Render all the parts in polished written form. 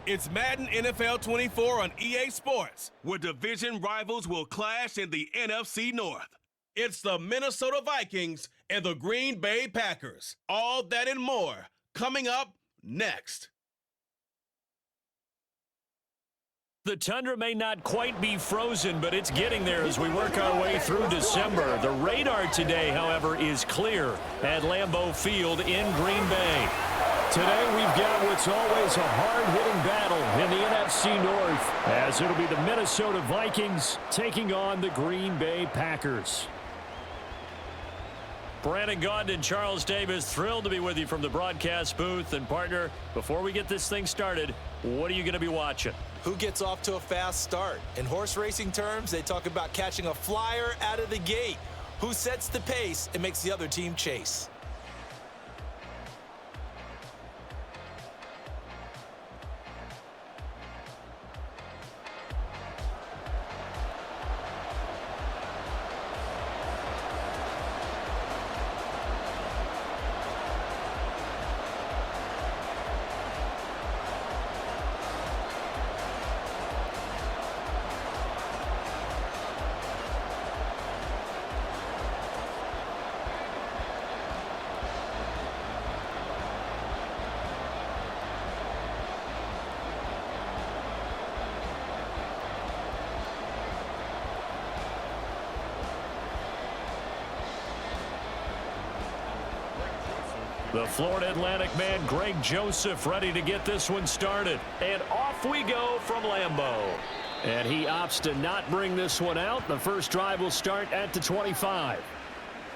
It's Madden NFL 24 on EA Sports, where division rivals will clash in the NFC North. It's the Minnesota Vikings and the Green Bay Packers. All that and more coming up next. The tundra may not quite be frozen, but it's getting there as we work our way through December. The radar today, however, is clear at Lambeau Field in Green Bay. Today we've got what's always a hard-hitting battle in the NFC North, as it'll be the Minnesota Vikings taking on the Green Bay Packers. Brandon Gaudin and Charles Davis, thrilled to be with you from the broadcast booth. And partner, before we get this thing started, what are you going to be watching? Who gets off to a fast start? In horse racing terms, they talk about catching a flyer out of the gate. Who sets the pace and makes the other team chase? The Florida Atlantic man, Greg Joseph, ready to get this one started. And off we go from Lambeau. And he opts to not bring this one out. The first drive will start at the 25.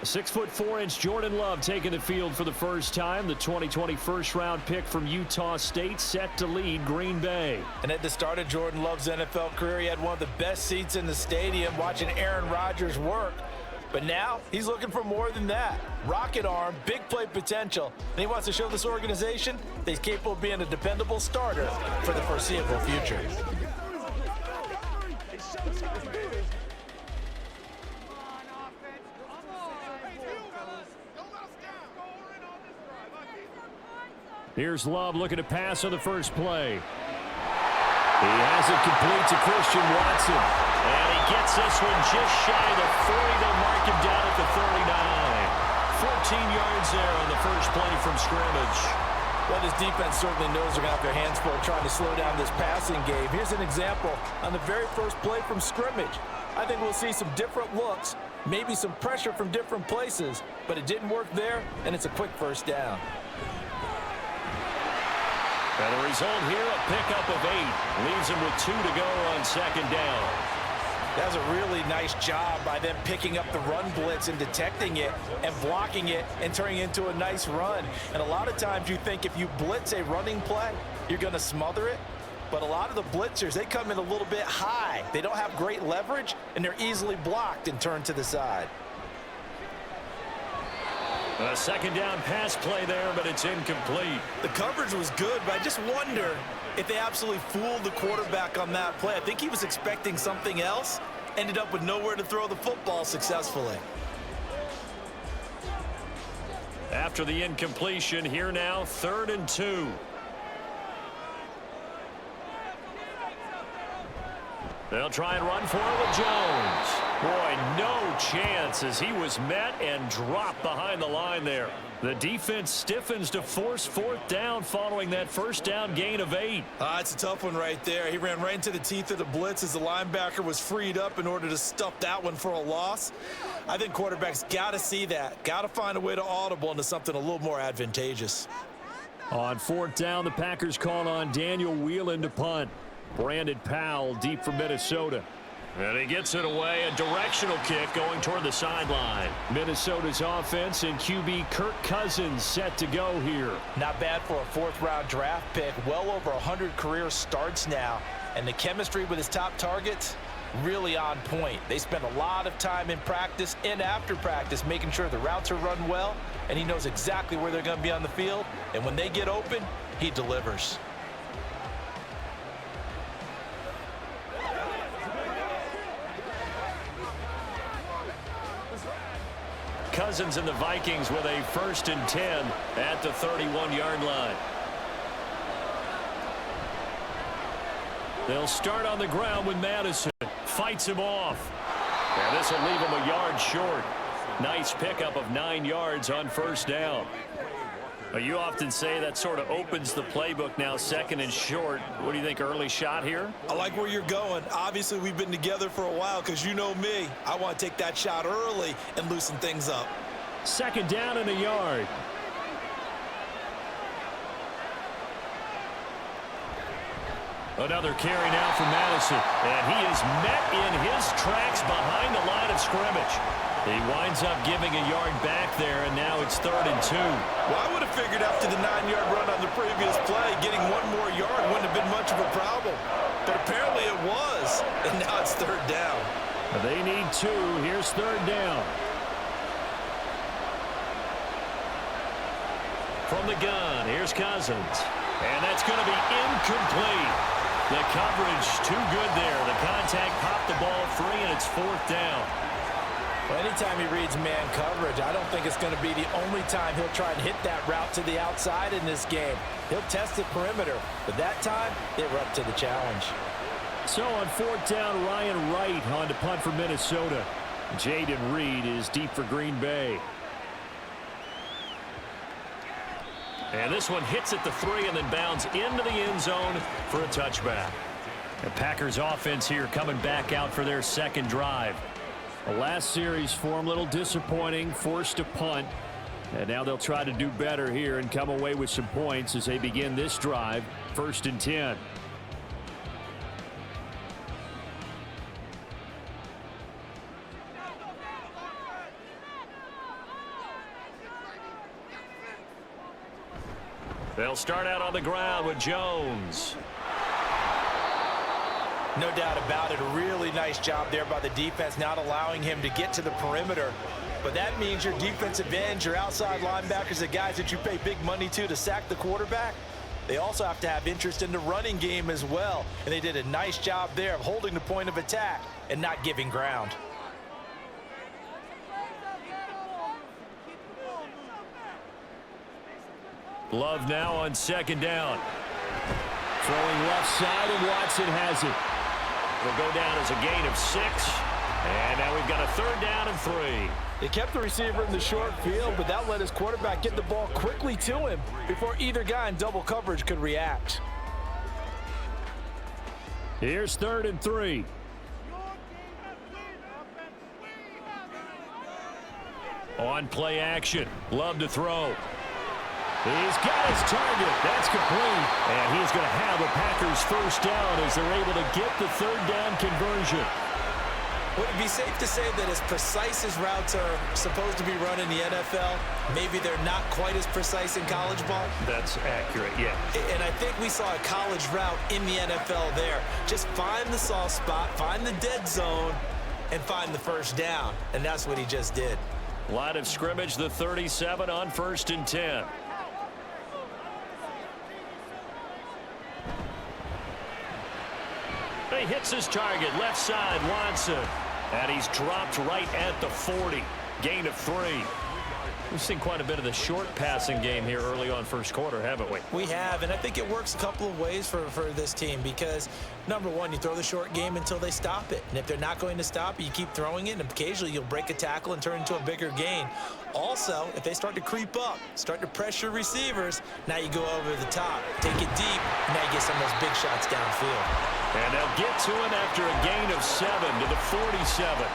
6'4" Jordan Love taking the field for the first time. The 2020 first-round pick from Utah State set to lead Green Bay. And at the start of Jordan Love's NFL career, he had one of the best seats in the stadium watching Aaron Rodgers work. But now he's looking for more than that. Rocket arm, big play potential, and he wants to show this organization that he's capable of being a dependable starter for the foreseeable future. Here's Love looking to pass on the first play. He has it complete to Christian Watson. And he gets this one just shy of the 40. They'll mark him down at the 39. 14 yards there on the first play from scrimmage. Well, this defense certainly knows they're going to have their hands full trying to slow down this passing game. Here's an example on the very first play from scrimmage. I think we'll see some different looks, maybe some pressure from different places, but it didn't work there, and it's a quick first down. And the result here, a pickup of 8. Leaves him with 2 to go on second down. That was a really nice job by them picking up the run blitz and detecting it and blocking it and turning it into a nice run. And a lot of times you think if you blitz a running play, you're going to smother it. But a lot of the blitzers, they come in a little bit high. They don't have great leverage, and they're easily blocked and turned to the side. A second down pass play there, but it's incomplete. The coverage was good, but I just wonder if they absolutely fooled the quarterback on that play. I think he was expecting something else, ended up with nowhere to throw the football successfully. After the incompletion, here now, 3rd and 2. They'll try and run for it with Jones. Boy, no chance as he was met and dropped behind the line there. The defense stiffens to force 4th down following that first down gain of 8. It's a tough one right there. He ran right into the teeth of the blitz as the linebacker was freed up in order to stuff that one for a loss. I think quarterbacks got to see that. Got to find a way to audible into something a little more advantageous. On 4th down, the Packers call on Daniel Whelan to punt. Brandon Powell deep for Minnesota. And he gets it away. A directional kick going toward the sideline. Minnesota's offense and QB Kirk Cousins set to go here. Not bad for a 4th-round draft pick. Well over 100 career starts now. And the chemistry with his top targets, really on point. They spend a lot of time in practice and after practice making sure the routes are run well. And he knows exactly where they're going to be on the field. And when they get open, he delivers. Cousins and the Vikings with a 1st and 10 at the 31-yard line. They'll start on the ground with Madison. Fights him off. And this will leave him a yard short. Nice pickup of 9 yards on first down. You often say that sort of opens the playbook now, 2nd and short. What do you think, early shot here? I like where you're going. Obviously, we've been together for a while because you know me. I want to take that shot early and loosen things up. 2nd down and a yard. Another carry now for Madison. And he is met in his tracks behind the line of scrimmage. He winds up giving a yard back there, and now it's 3rd and 2. Well, I would have figured after the 9-yard run on the previous play, getting 1 more yard wouldn't have been much of a problem. But apparently it was, and now it's 3rd down. They need 2. Here's 3rd down. From the gun, here's Cousins. And that's going to be incomplete. The coverage too good there. The contact popped the ball free, and it's 4th down. Well, anytime he reads man coverage, I don't think it's going to be the only time he'll try and hit that route to the outside in this game. He'll test the perimeter, but that time, they were up to the challenge. So on 4th down, Ryan Wright on to punt for Minnesota. Jaden Reed is deep for Green Bay. And this one hits at the 3 and then bounds into the end zone for a touchback. The Packers offense here coming back out for their 2nd drive. The last series for them, a little disappointing, forced a punt. And now they'll try to do better here and come away with some points as they begin this drive. 1st and 10. They'll start out on the ground with Jones. No doubt about it. A really nice job there by the defense, not allowing him to get to the perimeter. But that means your defensive ends, your outside linebackers, the guys that you pay big money to sack the quarterback, they also have to have interest in the running game as well. And they did a nice job there of holding the point of attack and not giving ground. Love now on 2nd down. Throwing left side, and Watson has it. It'll go down as a gain of 6. And now we've got a 3rd down and 3. They kept the receiver in the short field, but that let his quarterback get the ball quickly to him before either guy in double coverage could react. Here's 3rd and 3. On play action. Love to throw. He's got his target. That's complete. And he's going to have the Packers 1st down as they're able to get the 3rd down conversion. Would it be safe to say that as precise as routes are supposed to be run in the NFL, maybe they're not quite as precise in college ball? That's accurate, yeah. And I think we saw a college route in the NFL there. Just find the soft spot, find the dead zone, and find the 1st down. And that's what he just did. Line of scrimmage, the 37 on 1st and 10. He hits his target, left side, Watson. And he's dropped right at the 40. Gain of 3. We've seen quite a bit of the short passing game here early on 1st quarter, haven't we? We have, and I think it works a couple of ways for this team because, number one, you throw the short game until they stop it. And if they're not going to stop it, you keep throwing it, and occasionally you'll break a tackle and turn into a bigger gain. Also, if they start to creep up, start to pressure receivers, now you go over the top, take it deep, and now you get some of those big shots downfield. And they'll get to him after a gain of 7 to the 47.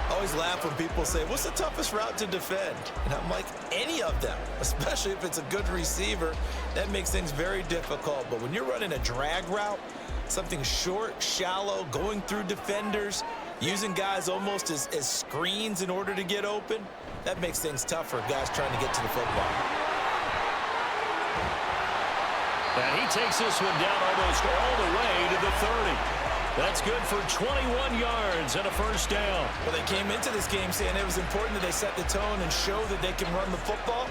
I always laugh when people say, what's the toughest route to defend? And I'm like, any of them, especially if it's a good receiver. That makes things very difficult. But when you're running a drag route, something short, shallow, going through defenders, using guys almost as screens in order to get open, that makes things tough for guys trying to get to the football. And he takes this one down almost all the way to the 30. That's good for 21 yards and a 1st down. Well, they came into this game saying it was important that they set the tone and show that they can run the football.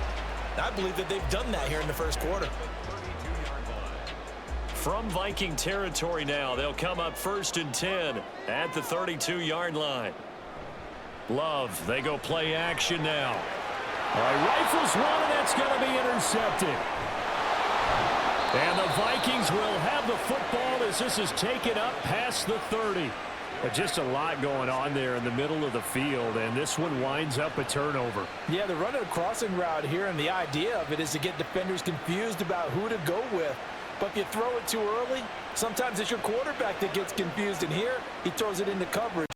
And I believe that they've done that here in the 1st quarter. From Viking territory now, they'll come up 1st and 10 at the 32-yard line. Love, they go play action now. All right, rifles one, and that's going to be intercepted. And the Vikings will have the football as this is taken up past the 30. But just a lot going on there in the middle of the field, and this one winds up a turnover. Yeah, they're running a crossing route here, and the idea of it is to get defenders confused about who to go with. But if you throw it too early, sometimes it's your quarterback that gets confused, and here he throws it into coverage.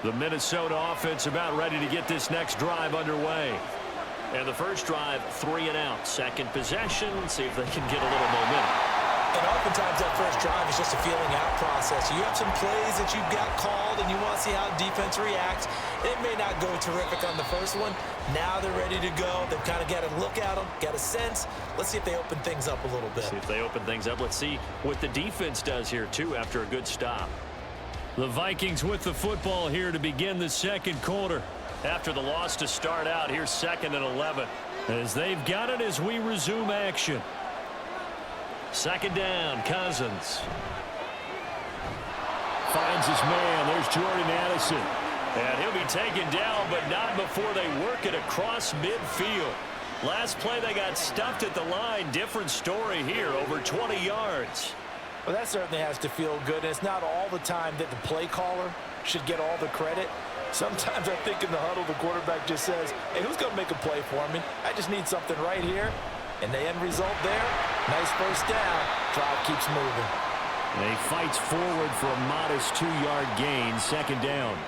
The Minnesota offense about ready to get this next drive underway. And the first drive, 3 and out. Second possession, see if they can get a little momentum. And oftentimes that first drive is just a feeling out process. You have some plays that you've got called and you want to see how the defense reacts. It may not go terrific on the first one. Now they're ready to go. They've kind of got to look at them, got a sense. Let's see if they open things up a little bit. See if they open things up. Let's see what the defense does here, too, after a good stop. The Vikings with the football here to begin the second quarter. After the loss to start out, here's 2nd and 11. As they've got it as we resume action. 2nd down, Cousins. Finds his man. There's Jordan Addison. And he'll be taken down, but not before they work it across midfield. Last play, they got stuffed at the line. Different story here, over 20 yards. Well, that certainly has to feel good. And it's not all the time that the play caller should get all the credit. Sometimes I think in the huddle, the quarterback just says, hey, who's going to make a play for me? I just need something right here. And the end result there, nice first down. Drive keeps moving. And he fights forward for a modest 2-yard gain, 2nd down.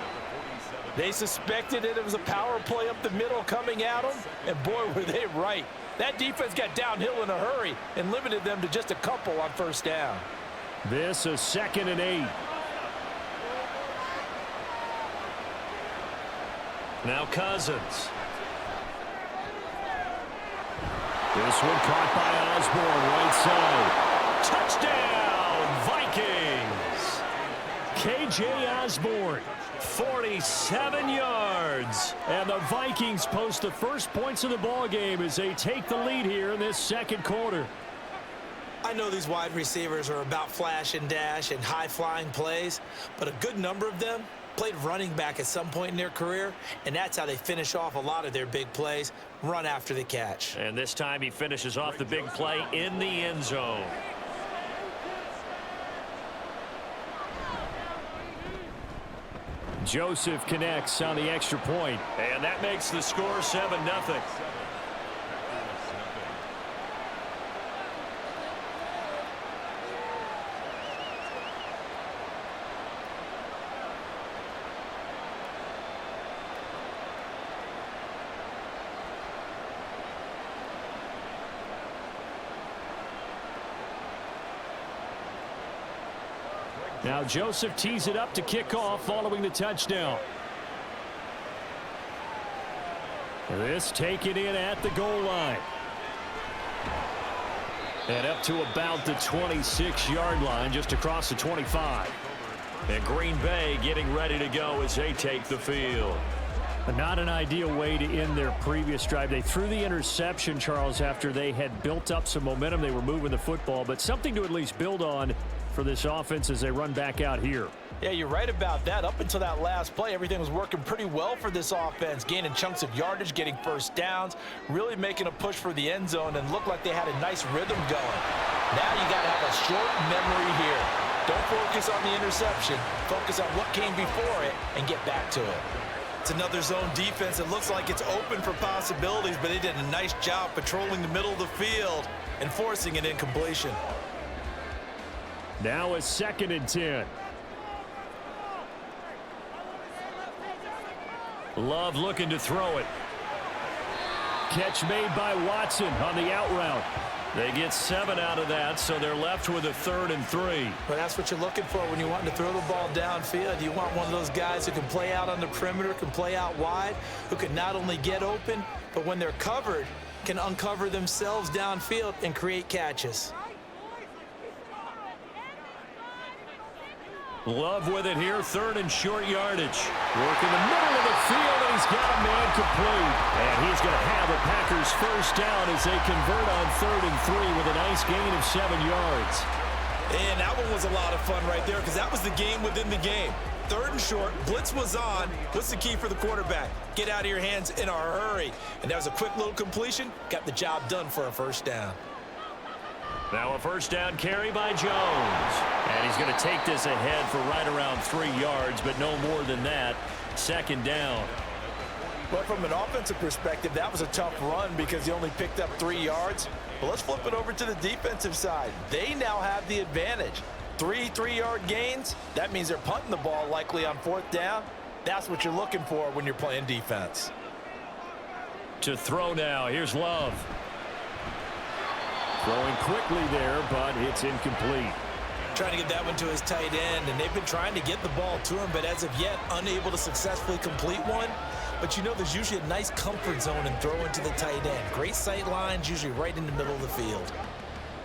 They suspected it was a power play up the middle coming at them. And boy, were they right. That defense got downhill in a hurry and limited them to just a couple on first down. This is 2nd and 8. Now Cousins. This one caught by Osborne, right side. Touchdown, Vikings! K.J. Osborne, 47 yards. And the Vikings post the first points of the ballgame as they take the lead here in this second quarter. I know these wide receivers are about flash and dash and high-flying plays, but a good number of them played running back at some point in their career, and that's how they finish off a lot of their big plays, run after the catch. And this time he finishes off the big play in the end zone. Joseph connects on the extra point. And that makes the score 7-0. Now Joseph tees it up to kick off following the touchdown. This taken in at the goal line. And up to about the 26-yard line, just across the 25. And Green Bay getting ready to go as they take the field. Not an ideal way to end their previous drive. They threw the interception, Charles, after they had built up some momentum. They were moving the football, but something to at least build on for this offense as they run back out here. Yeah, you're right about that. Up until that last play, everything was working pretty well for this offense, gaining chunks of yardage, getting first downs, really making a push for the end zone, and looked like they had a nice rhythm going. Now you got to have a short memory here. Don't focus on the interception. Focus on what came before it and get back to it. It's another zone defense. It looks like it's open for possibilities, but they did a nice job patrolling the middle of the field and forcing an incompletion. Now a 2nd and 10. Love looking to throw it. Catch made by Watson on the out route. They get 7 out of that, so they're left with a 3rd and 3. But that's what you're looking for when you want to throw the ball downfield. You want one of those guys who can play out on the perimeter, can play out wide, who can not only get open, but when they're covered, can uncover themselves downfield and create catches. Love with it here, 3rd and short yardage. Working the middle of the field, and he's got a man complete. And he's going to have the Packers first down as they convert on 3rd and 3 with a nice gain of 7 yards. And that one was a lot of fun right there because that was the game within the game. 3rd and short, blitz was on. What's the key for the quarterback? Get out of your hands in a hurry. And that was a quick little completion. Got the job done for a first down. Now a first down carry by Jones. And he's going to take this ahead for right around 3 yards, but no more than that. 2nd down. But from an offensive perspective, that was a tough run because he only picked up 3 yards. But let's flip it over to the defensive side. They now have the advantage. 3 3-yard gains. That means they're punting the ball likely on 4th down. That's what you're looking for when you're playing defense. To throw now. Here's Love. Throwing quickly there, but it's incomplete. Trying to get that one to his tight end, and they've been trying to get the ball to him, but as of yet, unable to successfully complete one. But you know there's usually a nice comfort zone and throw into the tight end. Great sight lines, usually right in the middle of the field.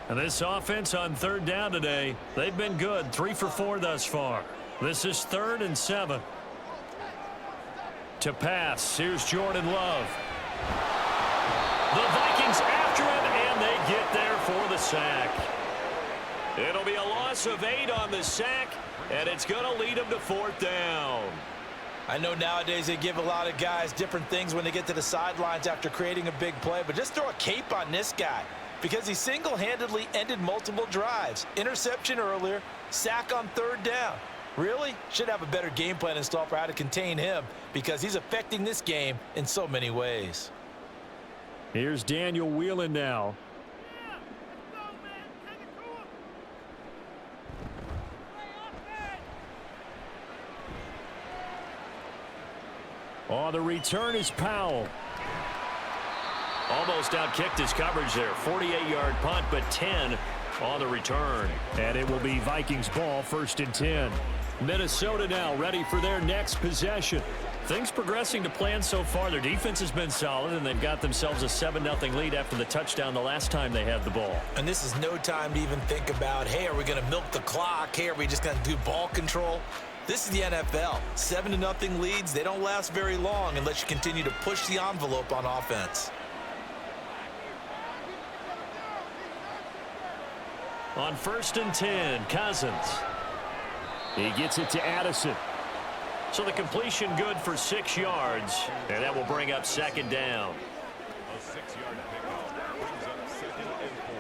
And this offense on 3rd down today, they've been good. 3 for 4 thus far. This is 3rd and 7. To pass, here's Jordan Love. The Vikings after him, and they get there for the sack. It'll be a loss of 8 on the sack, and it's going to lead them to 4th down. I know nowadays they give a lot of guys different things when they get to the sidelines after creating a big play, but just throw a cape on this guy because he single-handedly ended multiple drives. Interception earlier, sack on 3rd down. Really? Should have a better game plan installed for how to contain him because he's affecting this game in so many ways. Here's Daniel Whelan now. On the return is Powell. Almost outkicked his coverage there. 48-yard punt, but 10 on the return. And it will be Vikings ball, 1st and 10. Minnesota now ready for their next possession. Things progressing to plan so far. Their defense has been solid, and they've got themselves a 7-0 lead after the touchdown the last time they had the ball. And this is no time to even think about, hey, are we going to milk the clock? Hey, are we just going to do ball control? This is the NFL. 7-0 leads, they don't last very long unless you continue to push the envelope on offense. On 1st and 10, Cousins. He gets it to Addison. So the completion good for 6 yards, and that will bring up 2nd down. A 6-yard pickup brings up 2nd and 4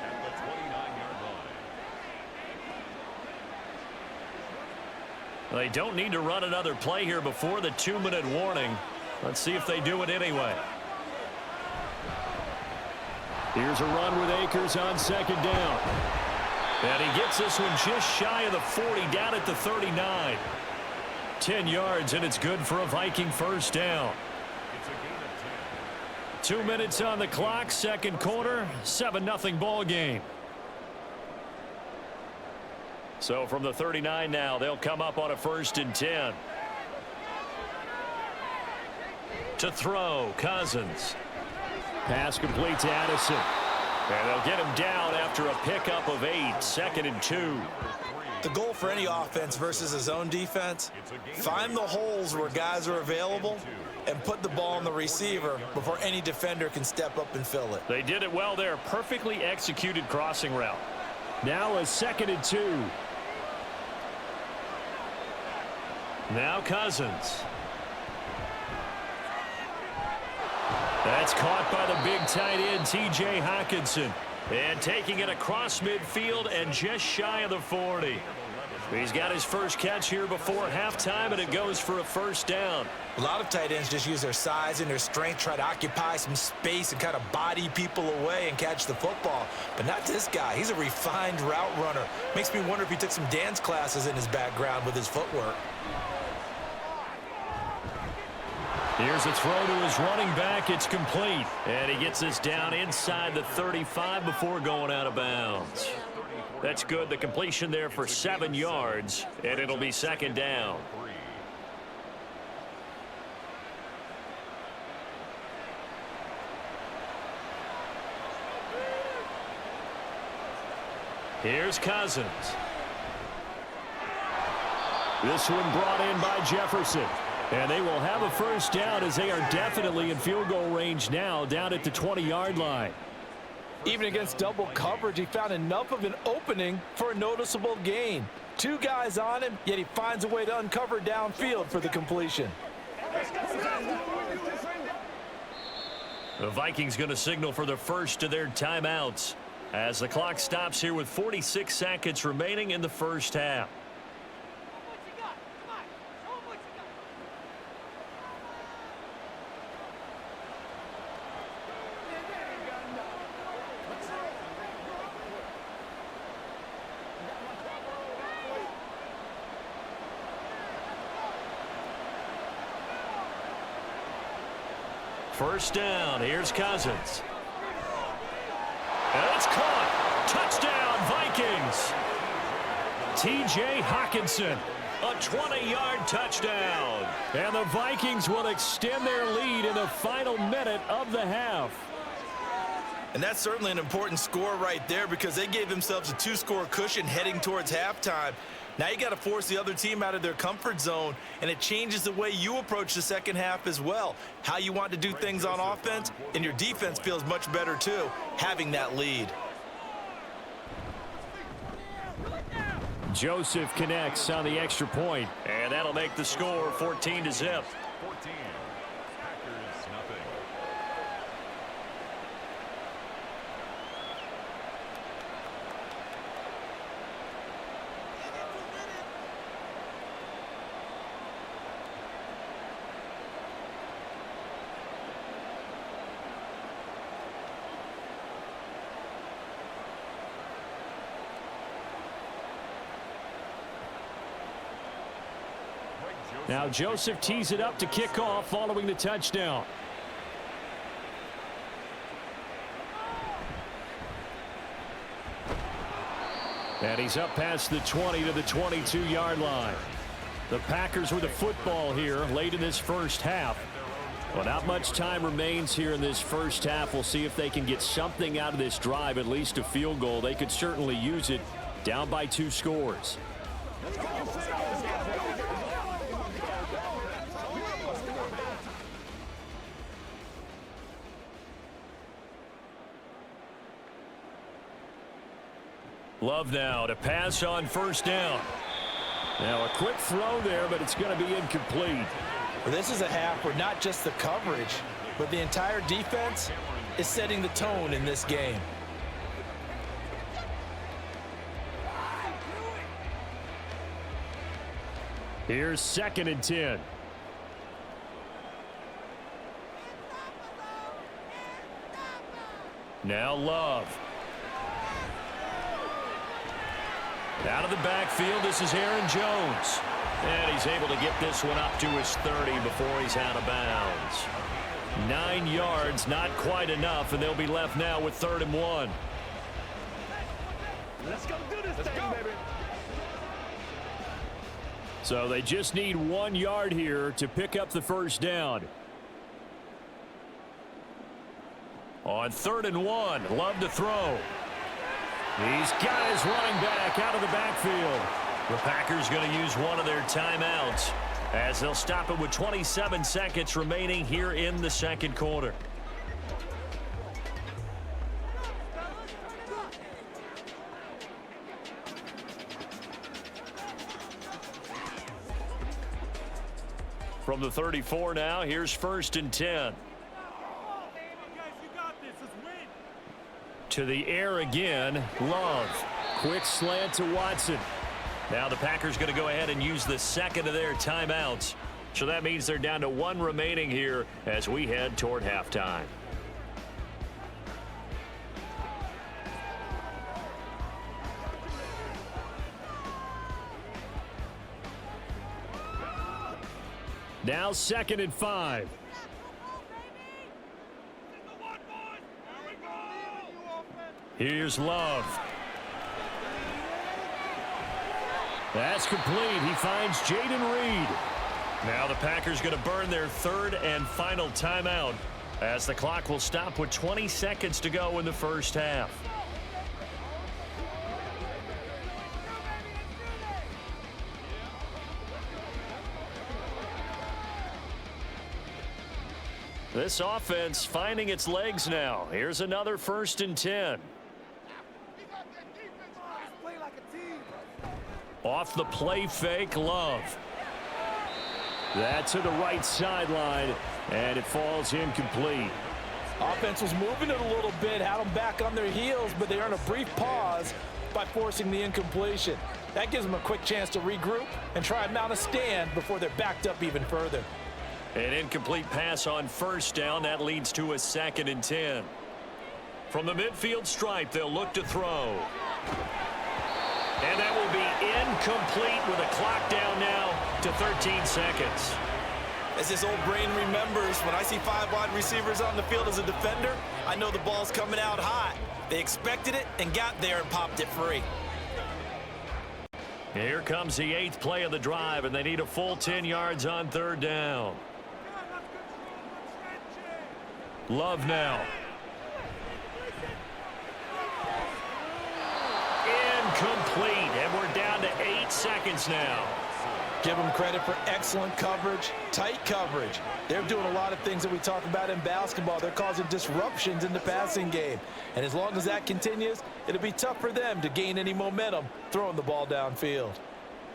at the 29-yard line. They don't need to run another play here before the 2-minute warning. Let's see if they do it anyway. Here's a run with Akers on 2nd down. And he gets this one just shy of the 40, down at the 39. 10 yards, and it's good for a Viking 1st down. It's a gain of 2 minutes on the clock, 2nd quarter, 7-0 ball game. So from the 39 now, they'll come up on a 1st and 10. To throw, Cousins. Pass complete to Addison. And they'll get him down after a pickup of 8, 2nd and 2. The goal for any offense versus his own defense, find the holes where guys are available and put the ball on the receiver before any defender can step up and fill it. They did it well there. Perfectly executed crossing route. Now a 2nd and 2. Now Cousins. That's caught by the big tight end, T.J. Hockenson. And taking it across midfield and just shy of the 40. He's got his first catch here before halftime, and it goes for a 1st down. A lot of tight ends just use their size and their strength, try to occupy some space and kind of body people away and catch the football. But not this guy. He's a refined route runner. Makes me wonder if he took some dance classes in his background with his footwork. Here's a throw to his running back. It's complete. And he gets this down inside the 35 before going out of bounds. That's good. The completion there for 7 yards, and it'll be 2nd down. Here's Cousins. This one brought in by Jefferson. And they will have a 1st down as they are definitely in field goal range now down at the 20-yard line. Even against double coverage, he found enough of an opening for a noticeable gain. 2 guys on him, yet he finds a way to uncover downfield for the completion. The Vikings going to signal for the first of their timeouts as the clock stops here with 46 seconds remaining in the first half. First down, here's Cousins. And it's caught. Touchdown, Vikings. T.J. Hockenson, a 20-yard touchdown. And the Vikings will extend their lead in the final minute of the half. And that's certainly an important score right there because they gave themselves a 2-score cushion heading towards halftime. Now you got to force the other team out of their comfort zone, and it changes the way you approach the second half as well. How you want to do things on offense, and your defense feels much better too, having that lead. Joseph connects on the extra point. And that'll make the score 14-0. 14. Packers nothing. Now Joseph tees it up to kick off following the touchdown. And he's up past the 20 to the 22-yard line. The Packers with the football here late in this first half. Well, not much time remains here in this first half. We'll see if they can get something out of this drive, at least a field goal. They could certainly use it, down by 2 scores. Love now to pass on first down. Now a quick throw there, but it's going to be incomplete. Well, this is a half where not just the coverage, but the entire defense is setting the tone in this game. Here's 2nd and 10. Now Love. Out of the backfield, this is Aaron Jones. And he's able to get this one up to his 30 before he's out of bounds. 9 yards, not quite enough, and they'll be left now with 3rd and 1. Let's go do this thing, baby. So they just need 1 yard here to pick up the first down. On 3rd and 1, Love to throw. These guys running back out of the backfield. The Packers going to use one of their timeouts as they'll stop it with 27 seconds remaining here in the second quarter. From the 34 now, here's 1st and 10. To the air again, Love. Quick slant to Watson. Now the Packers going to go ahead and use the second of their timeouts. So that means they're down to 1 remaining here as we head toward halftime. Now 2nd and 5. Here's Love. That's complete. He finds Jaden Reed. Now the Packers going to burn their 3rd and final timeout as the clock will stop with 20 seconds to go in the first half. This offense finding its legs now. Here's another 1st and 10. Off the play fake, Love. That to the right sideline, and it falls incomplete. Offense was moving it a little bit, had them back on their heels, but they earned a brief pause by forcing the incompletion. That gives them a quick chance to regroup and try and mount a stand before they're backed up even further. An incomplete pass on 1st down. That leads to a 2nd and 10. From the midfield stripe, they'll look to throw. And that will be incomplete with a clock down now to 13 seconds. As this old brain remembers, when I see 5 wide receivers on the field as a defender, I know the ball's coming out hot. They expected it and got there and popped it free. Here comes the 8th play of the drive, and they need a full 10 yards on 3rd down. Love now. Incomplete, and we're down to 8 seconds now. Give them credit for excellent coverage, tight coverage. They're doing a lot of things that we talk about in basketball. They're causing disruptions in the passing game. And as long as that continues, it'll be tough for them to gain any momentum throwing the ball downfield.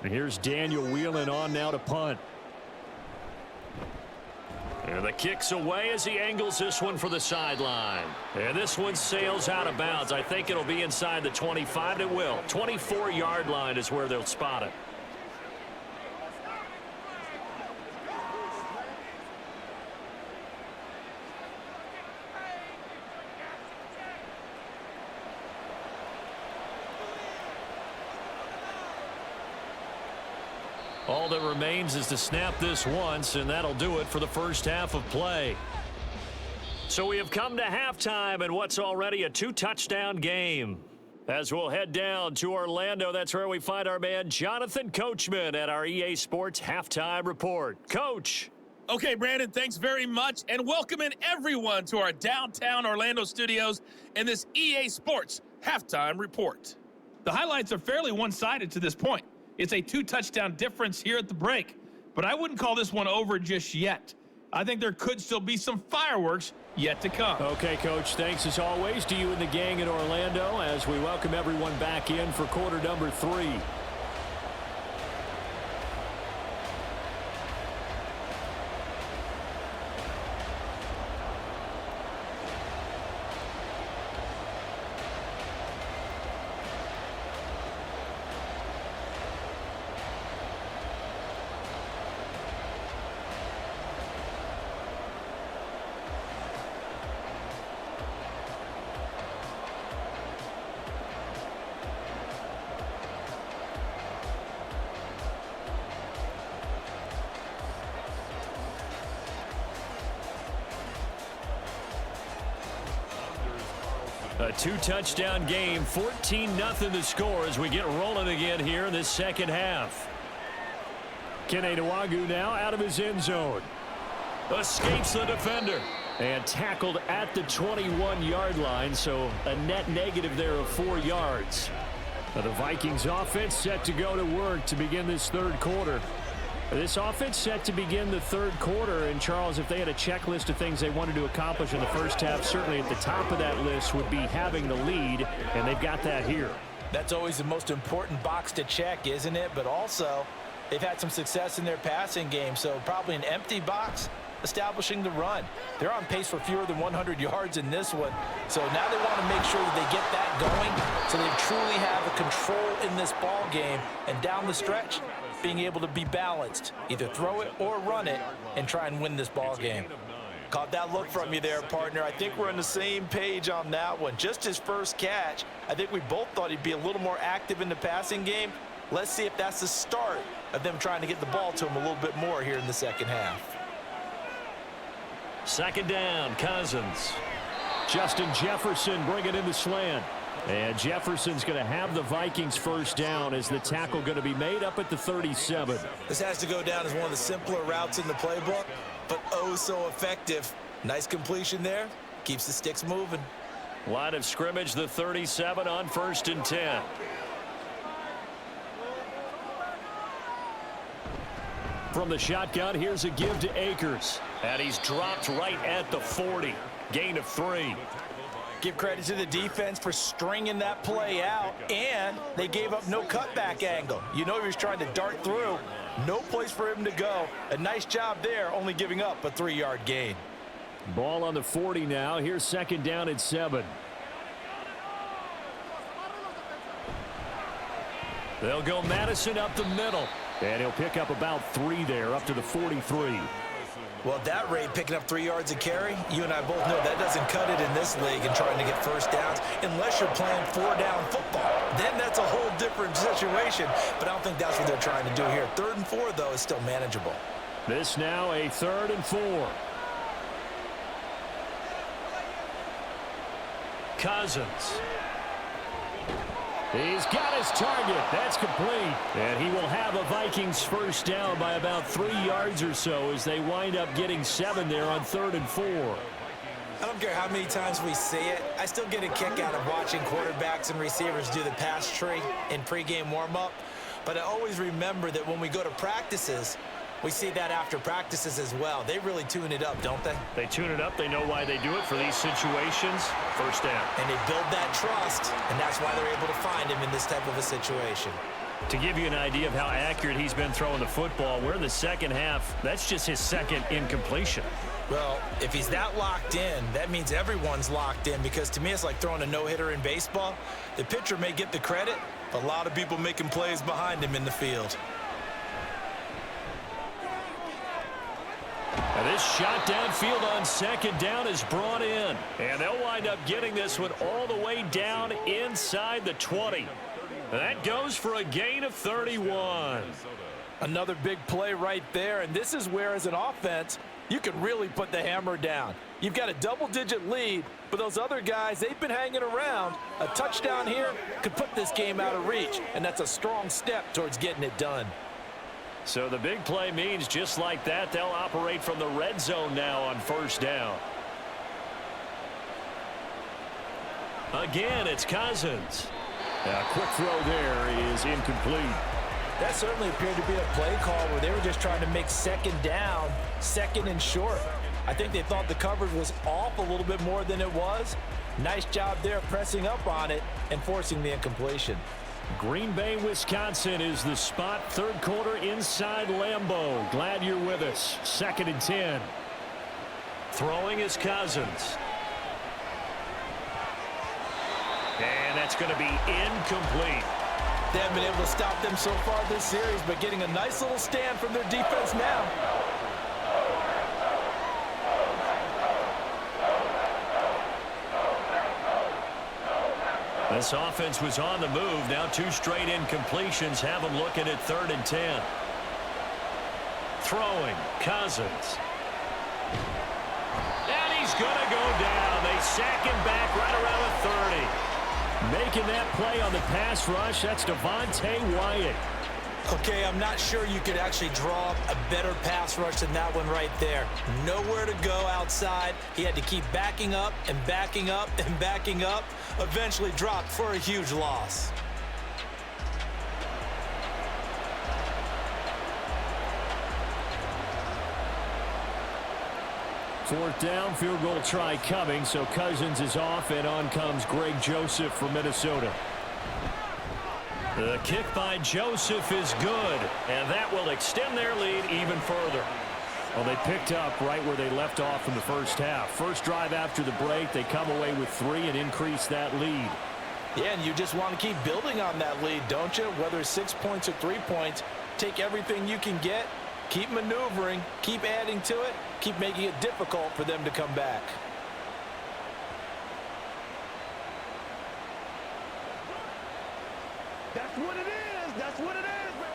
And here's Daniel Whelan on now to punt. And the kick's away as he angles this one for the sideline. And this one sails out of bounds. I think it'll be inside the 25. It will. 24-yard line is where they'll spot it. All that remains is to snap this once, and that'll do it for the first half of play. So we have come to halftime in what's already a 2-touchdown game. As we'll head down to Orlando, that's where we find our man Jonathan Coachman at our EA Sports Halftime Report. Coach. Okay, Brandon, thanks very much, and welcome in everyone to our downtown Orlando studios and this EA Sports Halftime Report. The highlights are fairly one-sided to this point. It's a 2-touchdown difference here at the break, but I wouldn't call this one over just yet. I think there could still be some fireworks yet to come. Okay, Coach, thanks as always to you and the gang in Orlando as we welcome everyone back in for quarter number 3. A 2-touchdown game, 14-0 the score as we get rolling again here in this second half. Kene Nwangwu now out of his end zone. Escapes the defender. And tackled at the 21-yard line, so a net negative there of 4 yards. Now the Vikings offense set to go to work to begin this third quarter. This offense set to begin the third quarter, and Charles, if they had a checklist of things they wanted to accomplish in the first half, certainly at the top of that list would be having the lead, and they've got that here. That's always the most important box to check, isn't it? But also, they've had some success in their passing game, so probably an empty box establishing the run. They're on pace for fewer than 100 yards in this one, so now they want to make sure that they get that going so they truly have a control in this ball game, and down the stretch, being able to be balanced, either throw it or run it, and try and win this ball game. Caught that look from you there, partner. I think we're on the same page on that one. Just his first catch, I think we both thought he'd be a little more active in the passing game. Let's see if that's the start of them trying to get the ball to him a little bit more here in the second half. Second down, Cousins. Justin Jefferson bringing in the slant. And Jefferson's going to have the Vikings first down as the tackle going to be made up at the 37. This has to go down as one of the simpler routes in the playbook, but oh so effective. Nice completion there. Keeps the sticks moving. Line of scrimmage, the 37 on 1st and 10. From the shotgun, here's a give to Akers. And he's dropped right at the 40. Gain of 3. Give credit to the defense for stringing that play out, and they gave up no cutback angle. You know he was trying to dart through. No place for him to go. A nice job there, only giving up a 3-yard gain. Ball on the 40 now. Here's second down at 7. They'll go Madison up the middle. And he'll pick up about 3 there, up to the 43. Well, at that rate, picking up 3 yards a carry, you and I both know that doesn't cut it in this league and trying to get first downs unless you're playing 4-down football. Then that's a whole different situation, but I don't think that's what they're trying to do here. 3rd and 4, though, is still manageable. This now a 3rd and 4. Cousins. He's got his target. That's complete. And he will have a Vikings first down by about 3 yards or so as they wind up getting 7 there on 3rd and 4. I don't care how many times we see it. I still get a kick out of watching quarterbacks and receivers do the pass tree in pregame warm-up. But I always remember that when we go to practices, we see that after practices as well. They really tune it up, don't they? They tune it up. They know why they do it for these situations. First down. And they build that trust, and that's why they're able to find him in this type of a situation. To give you an idea of how accurate he's been throwing the football, we're in the second half. That's just his second incompletion. Well, if he's that locked in, that means everyone's locked in, because to me it's like throwing a no-hitter in baseball. The pitcher may get the credit, but a lot of people making plays behind him in the field. And this shot downfield on second down is brought in. And they'll wind up getting this one all the way down inside the 20. That goes for a gain of 31. Another big play right there, and this is where, as an offense, you can really put the hammer down. You've got a double-digit lead, but those other guys, they've been hanging around. A touchdown here could put this game out of reach, and that's a strong step towards getting it done. So the big play means just like that, they'll operate from the red zone now on first down. Again, it's Cousins. A quick throw there is incomplete. That certainly appeared to be a play call where they were just trying to make second down, second and short. I think they thought the coverage was off a little bit more than it was. Nice job there pressing up on it and forcing the incompletion. Green Bay, Wisconsin is the spot. 3rd quarter inside Lambeau. Glad you're with us. 2nd and 10. Throwing is Cousins. And that's going to be incomplete. They haven't been able to stop them so far this series, but getting a nice little stand from their defense now. This offense was on the move. Now 2 straight incompletions have them looking at 3rd and 10. Throwing, Cousins. And he's going to go down. They sack him back right around the 30. Making that play on the pass rush, that's Devontae Wyatt. Okay, I'm not sure you could actually draw a better pass rush than that one right there. Nowhere to go outside. He had to keep backing up and backing up and backing up. Eventually dropped for a huge loss. Fourth down, field goal try coming, so Cousins is off, and on comes Greg Joseph from Minnesota. The kick by Joseph is good, and that will extend their lead even further. Well, they picked up right where they left off in the first half. First drive after the break, they come away with 3 and increase that lead. Yeah, and you just want to keep building on that lead, don't you? Whether it's 6 points or 3 points, take everything you can get, keep maneuvering, keep adding to it, keep making it difficult for them to come back. That's what it is. That's what it is, man.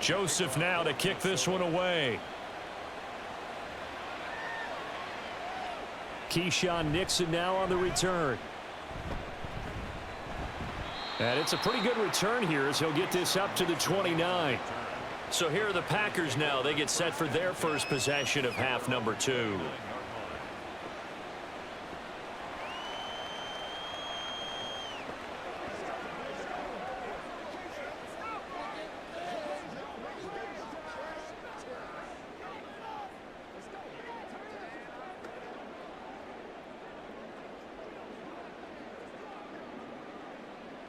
Joseph now to kick this one away. Keyshawn Nixon now on the return. And it's a pretty good return here as he'll get this up to the 29. So here are the Packers now. They get set for their first possession of half number 2.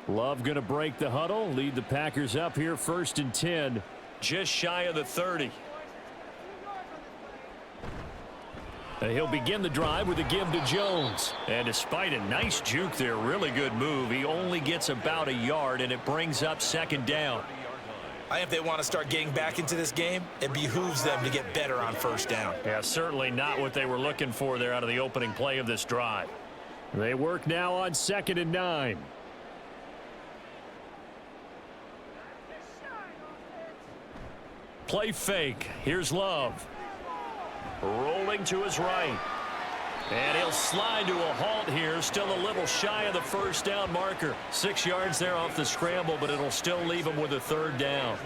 Love going to break the huddle, lead the Packers up here 1st and 10. Just shy of the 30. He'll begin the drive with a give to Jones. And despite a nice juke there, really good move, he only gets about a yard, and it brings up 2nd down. I think if they want to start getting back into this game, it behooves them to get better on 1st down. Yeah, certainly not what they were looking for there out of the opening play of this drive. They work now on 2nd and 9. Play fake. Here's Love. Rolling to his right. And he'll slide to a halt here. Still a little shy of the 1st down marker. 6 yards there off the scramble, but it'll still leave him with a 3rd down.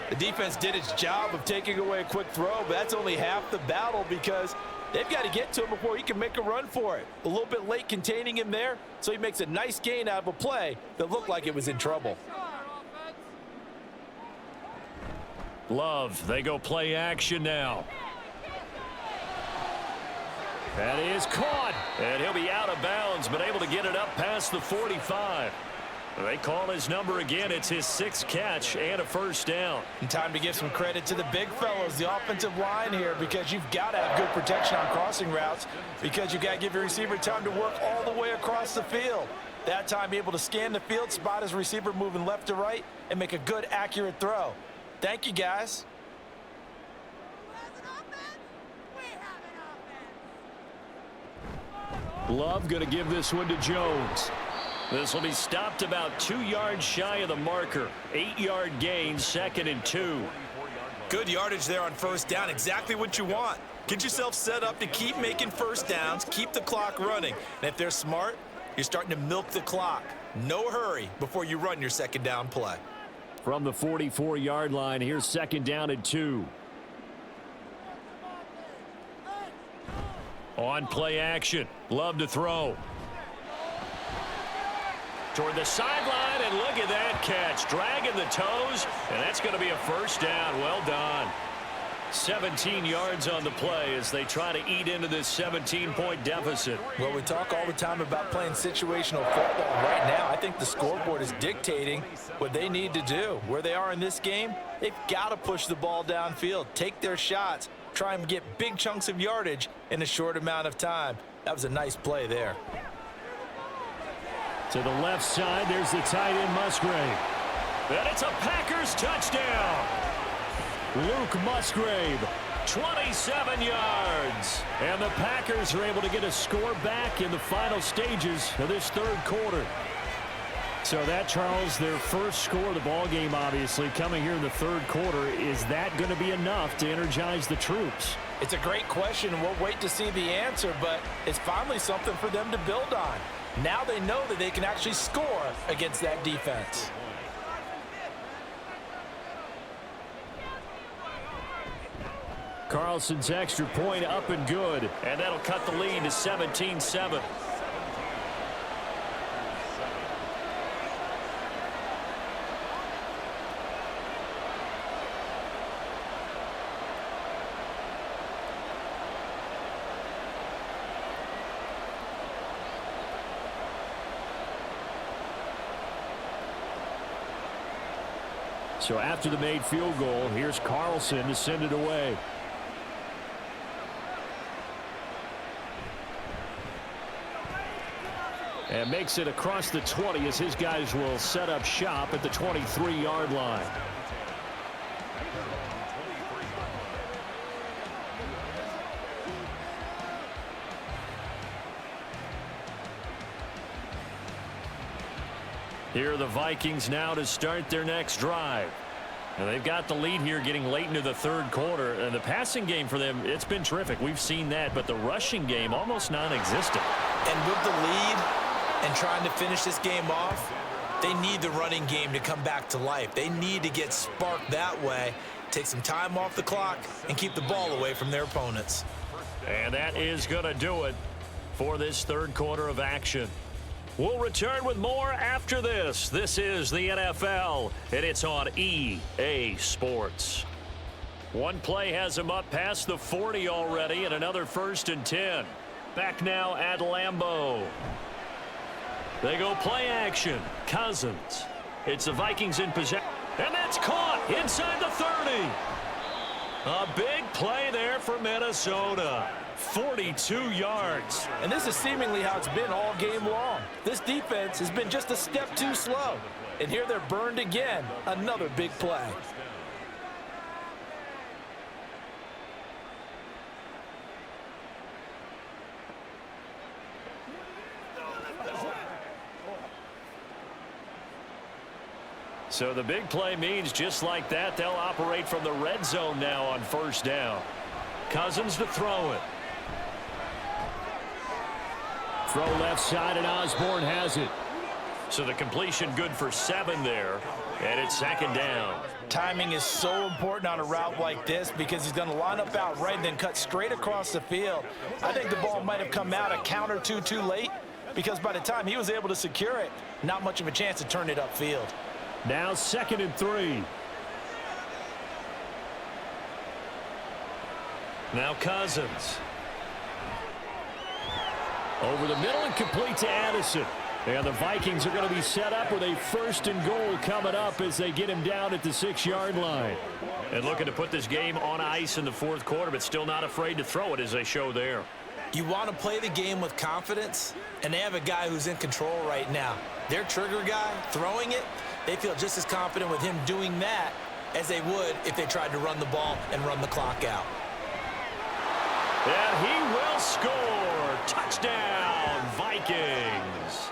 The defense did its job of taking away a quick throw, but that's only half the battle because they've got to get to him before he can make a run for it. A little bit late containing him there, so he makes a nice gain out of a play that looked like it was in trouble. Love, they go play action now. That is caught. And he'll be out of bounds, but able to get it up past the 45. They call his number again. It's his 6th catch and a 1st down. And time to give some credit to the big fellows, the offensive line here, because you've got to have good protection on crossing routes because you've got to give your receiver time to work all the way across the field. That time, be able to scan the field, spot his receiver moving left to right, and make a good, accurate throw. Thank you, guys. Love going to give this one to Jones. This will be stopped about 2 yards shy of the marker. 8-yard gain, 2nd and 2. Good yardage there on 1st down. Exactly what you want. Get yourself set up to keep making 1st downs, keep the clock running. And if they're smart, you're starting to milk the clock. No hurry before you run your 2nd down play. From the 44-yard line, here's 2nd down and 2. On play action. Love to throw. Toward the sideline, and look at that catch. Dragging the toes, and that's going to be a 1st down. Well done. 17 yards on the play as they try to eat into this 17-point deficit. Well, we talk all the time about playing situational football. Right now, I think the scoreboard is dictating what they need to do. Where they are in this game, they've got to push the ball downfield, take their shots, try and get big chunks of yardage in a short amount of time. That was a nice play there. To the left side, there's the tight end Musgrave. And it's a Packers touchdown. Luke Musgrave, 27 yards. and the Packers are able to get a score back in the final stages of this 3rd quarter. So that, Charles, their first score of the ball game, obviously, coming here in the 3rd quarter. Is that going to be enough to energize the troops? It's a great question, and we'll wait to see the answer, but it's finally something for them to build on. Now they know that they can actually score against that defense. Carlson's extra point up and good. And that'll cut the lead to 17-7. So after the made field goal, here's Carlson to send it away. And makes it across the 20 as his guys will set up shop at the 23-yard line. Here are the Vikings now to start their next drive. And they've got the lead here getting late into the 3rd quarter. And the passing game for them, it's been terrific. We've seen that. But the rushing game, almost non-existent. And with the lead and trying to finish this game off, they need the running game to come back to life. They need to get sparked that way, take some time off the clock, and keep the ball away from their opponents. And that is going to do it for this 3rd quarter of action. We'll return with more after this. This is the NFL, and it's on EA Sports. One play has him up past the 40 already, and another 1st and 10. Back now at Lambeau. They go play action. Cousins. It's the Vikings in possession. And that's caught inside the 30. A big play there for Minnesota. 42 yards. And this is seemingly how it's been all game long. This defense has been just a step too slow. And here they're burned again. Another big play. So the big play means just like that, they'll operate from the red zone now on first down. Cousins to throw it. Throw left side, and Osborne has it. So the completion good for 7 there, and it's second down. Timing is so important on a route like this because he's going to line up out right and then cut straight across the field. I think the ball might have come out a count or two too late because by the time he was able to secure it, not much of a chance to turn it upfield. Now 2nd and 3. Now Cousins. Over the middle and complete to Addison. And the Vikings are going to be set up with a 1st and goal coming up as they get him down at the 6-yard line. And looking to put this game on ice in the 4th quarter, but still not afraid to throw it as they show there. You want to play the game with confidence, and they have a guy who's in control right now. Their trigger guy throwing it, they feel just as confident with him doing that as they would if they tried to run the ball and run the clock out. And he will score. Touchdown, Vikings.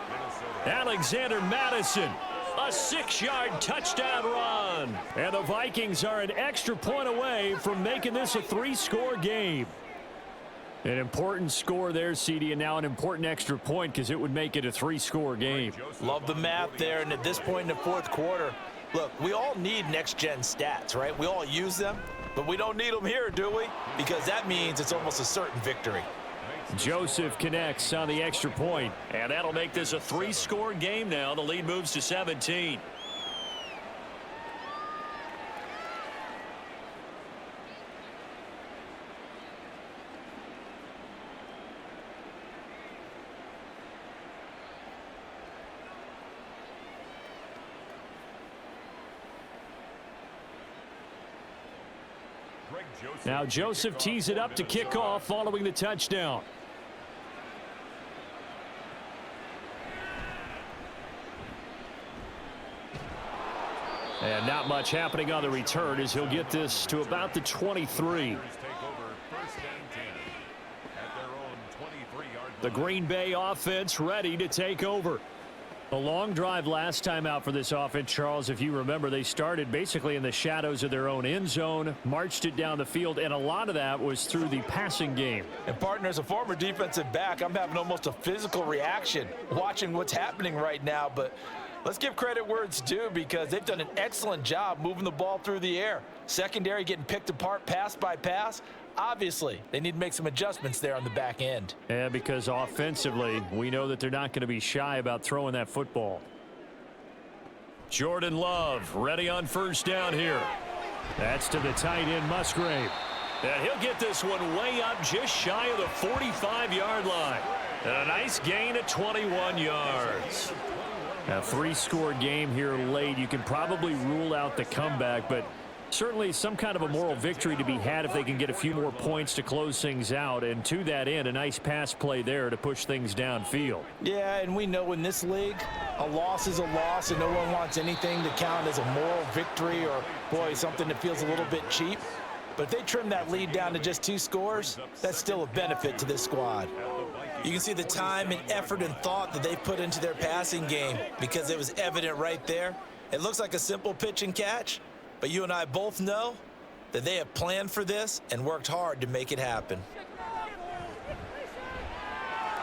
Alexander Madison, a 6-yard touchdown run. And the Vikings are an extra point away from making this a 3-score game. An important score there, CD, and now an important extra point because it would make it a 3-score game. Love the math there, and at this point in the 4th quarter, look, we all need next-gen stats, right? We all use them, but we don't need them here, do we? Because that means it's almost a certain victory. Joseph connects on the extra point. And that'll make this a 3-score game now. The lead moves to 17. Now Joseph tees it up to kick off following the touchdown. And not much happening on the return as he'll get this to about the 23. The Green Bay offense ready to take over. A long drive last time out for this offense, Charles. If you remember, they started basically in the shadows of their own end zone, marched it down the field, and a lot of that was through the passing game. And partner, as a former defensive back, I'm having almost a physical reaction watching what's happening right now. But let's give credit where it's due because they've done an excellent job moving the ball through the air. Secondary getting picked apart pass by pass. Obviously, they need to make some adjustments there on the back end. Yeah, because offensively, we know that they're not going to be shy about throwing that football. Jordan Love ready on first down here. That's to the tight end, Musgrave. And he'll get this one way up just shy of the 45-yard line. And a nice gain of 21 yards. A 3-score game here late. You can probably rule out the comeback, but certainly some kind of a moral victory to be had if they can get a few more points to close things out. And to that end, a nice pass play there to push things downfield. Yeah, and we know in this league, a loss is a loss, and no one wants anything to count as a moral victory or, boy, something that feels a little bit cheap. But if they trim that lead down to just 2 scores, that's still a benefit to this squad. You can see the time and effort and thought that they put into their passing game because it was evident right there. It looks like a simple pitch and catch, but you and I both know that they have planned for this and worked hard to make it happen.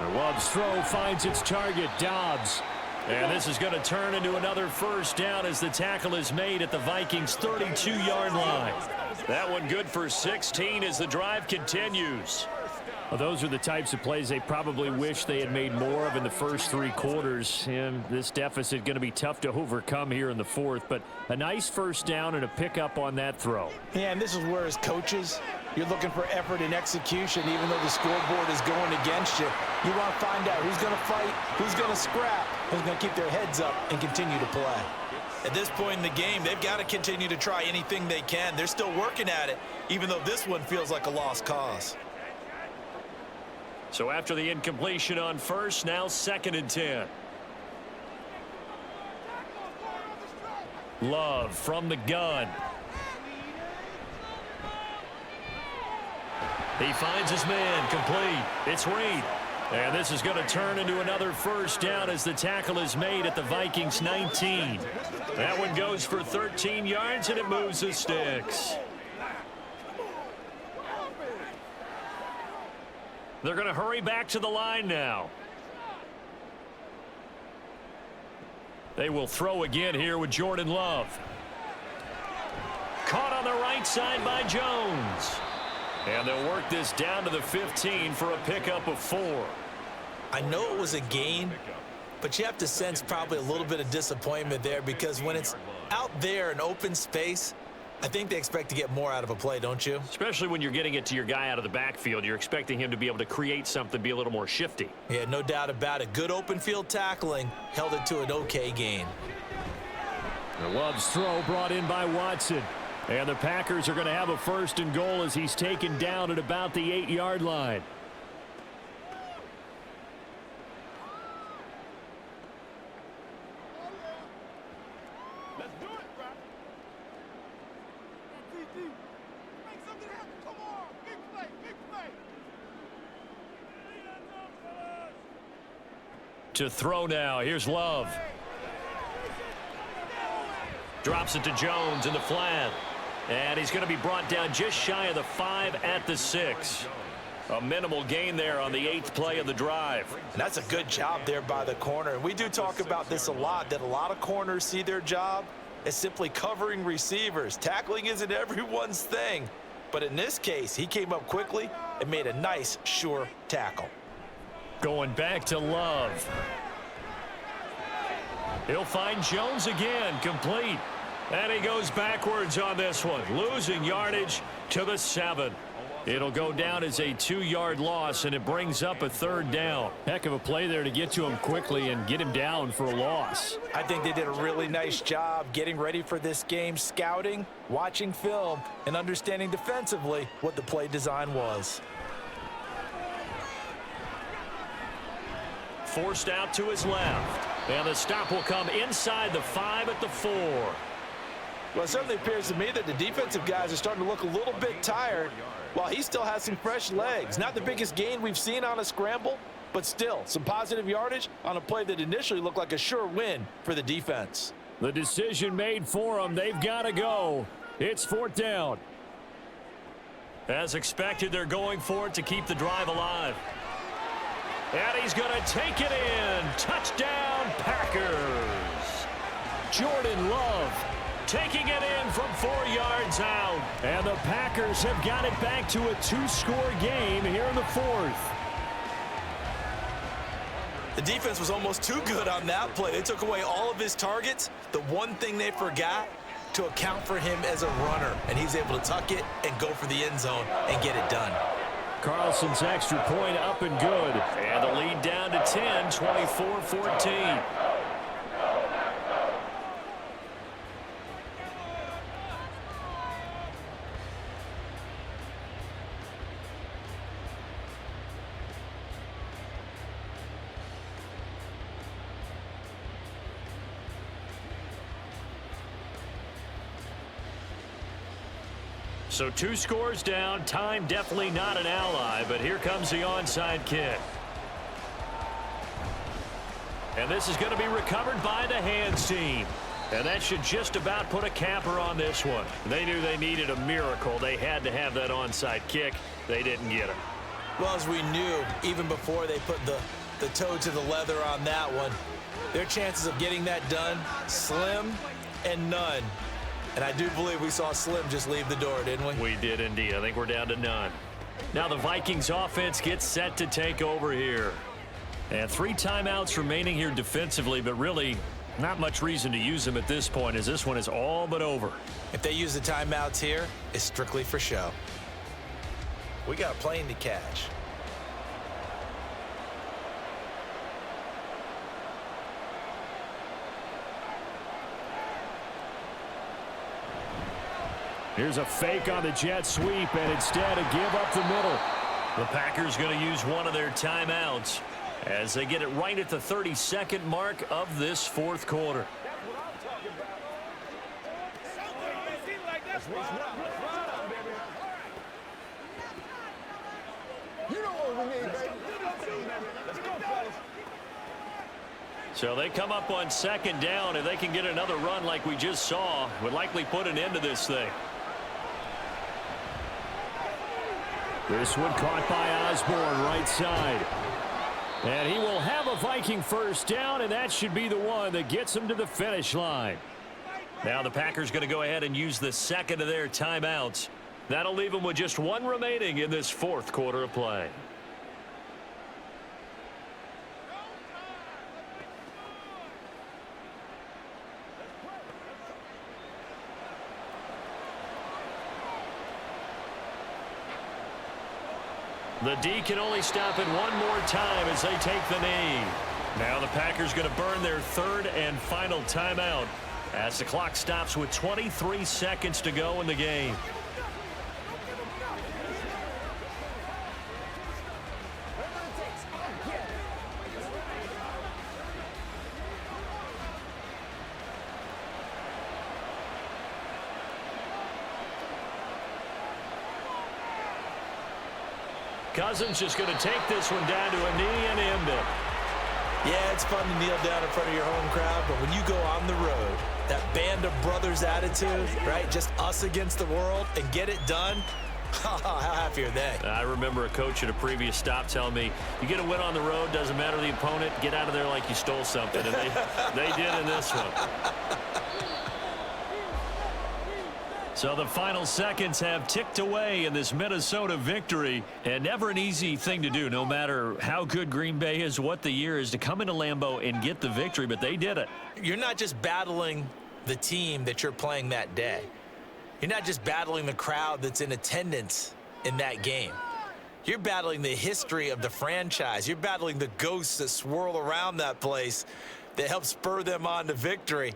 Love's throw finds its target, Dobbs. And this is going to turn into another first down as the tackle is made at the Vikings' 32-yard line. That one good for 16 as the drive continues. Well, those are the types of plays they probably wish they had made more of in the first 3 quarters. And this deficit going to be tough to overcome here in the 4th. But a nice first down and a pickup on that throw. Yeah, and this is where as coaches, You're looking for effort and execution, even though the scoreboard is going against you. You want to find out who's going to fight, who's going to scrap, who's going to keep their heads up and continue to play. At this point in the game, they've got to continue to try anything they can. They're still working at it, even though this one feels like a lost cause. So after the incompletion on first, now 2nd and 10. Love from the gun. He finds his man, complete. It's Reed. And this is going to turn into another first down as the tackle is made at the Vikings 19. That one goes for 13 yards, and it moves the sticks. They're going to hurry back to the line now. They will throw again here with Jordan Love. Caught on the right side by Jones. And they'll work this down to the 15 for a pickup of 4. I know it was a gain, but you have to sense probably a little bit of disappointment there because when it's out there in open space, I think they expect to get more out of a play, don't you? Especially when you're getting it to your guy out of the backfield. You're expecting him to be able to create something, be a little more shifty. Yeah, no doubt about it. Good open field tackling held it to an okay gain. The Love's throw brought in by Watson. And the Packers are going to have a 1st and goal as he's taken down at about the 8-yard line. Let's do it, bro. Make something happen. Come on. Big play. Big play. To throw now. Here's Love. Drops it to Jones in the flat. And he's going to be brought down just shy of the 5 at the 6. A minimal gain there on the 8th play of the drive. And that's a good job there by the corner. And we do talk about this a lot, that a lot of corners see their job as simply covering receivers. Tackling isn't everyone's thing. But in this case, he came up quickly and made a nice, sure tackle. Going back to Love. He'll find Jones again, complete. And he goes backwards on this one, losing yardage to the 7. It'll go down as a 2-yard loss, and it brings up a 3rd down. Heck of a play there to get to him quickly and get him down for a loss. I think they did a really nice job getting ready for this game, scouting, watching film, and understanding defensively what the play design was. Forced out to his left. And the stop will come inside the 5 at the 4. Well, it certainly appears to me that the defensive guys are starting to look a little bit tired while he still has some fresh legs. Not the biggest gain we've seen on a scramble, but still some positive yardage on a play that initially looked like a sure win for the defense. The decision made for them. They've got to go. It's 4th down. As expected, they're going for it to keep the drive alive. And he's going to take it in. Touchdown, Packers. Jordan Love taking it in from 4 yards out. And the Packers have got it back to a 2-score game here in the 4th. The defense was almost too good on that play. They took away all of his targets. The one thing they forgot, to account for him as a runner. And he's able to tuck it and go for the end zone and get it done. Carlson's extra point up and good. And the lead down to 10, 24-14. So 2 scores down. Time definitely not an ally, but here comes the onside kick. And this is going to be recovered by the hands team. And that should just about put a capper on this one. They knew they needed a miracle. They had to have that onside kick. They didn't get it. Well, as we knew, even before they put the toe to the leather on that one, their chances of getting that done, slim and none. And I do believe we saw Slim just leave the door, didn't we? We did indeed. I think we're down to none. Now the Vikings offense gets set to take over here. And 3 timeouts remaining here defensively, but really not much reason to use them at this point, as this one is all but over. If they use the timeouts here, it's strictly for show. We got a plane to catch. Here's a fake on the jet sweep, and instead a give up the middle. The Packers going to use one of their timeouts as they get it right at the 32nd mark of this fourth quarter. So they come up on second down. If they can get another run like we just saw, would likely put an end to this thing. This one caught by Osborne, right side. And he will have a Viking first down, and that should be the one that gets him to the finish line. Now the Packers going to go ahead and use the second of their timeouts. That'll leave them with just one remaining in this fourth quarter of play. The D can only stop it one more time as they take the knee. Now the Packers going to burn their third and final timeout as the clock stops with 23 seconds to go in the game. Cousins just going to take this one down to a knee and end it. Yeah, it's fun to kneel down in front of your home crowd, but when you go on the road, that band of brothers attitude, right? Just us against the world and get it done. How happy are they? I remember a coach at a previous stop telling me, you get a win on the road, doesn't matter the opponent, get out of there like you stole something. And they did in this one. So the final seconds have ticked away in this Minnesota victory. And never an easy thing to do, no matter how good Green Bay is, what the year is, to come into Lambeau and get the victory. But they did it. You're not just battling the team that you're playing that day. You're not just battling the crowd that's in attendance in that game. You're battling the history of the franchise. You're battling the ghosts that swirl around that place that help spur them on to victory.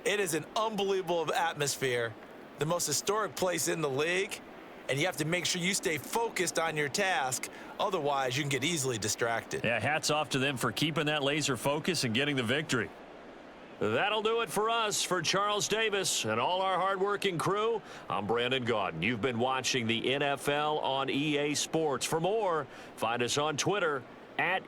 It is an unbelievable atmosphere. The most historic place in the league, and you have to make sure you stay focused on your task. Otherwise, you can get easily distracted. Yeah, hats off to them for keeping that laser focus and getting the victory. That'll do it for us. For Charles Davis and all our hardworking crew, I'm Brandon Gaudin. You've been watching the NFL on EA Sports. For more, find us on Twitter @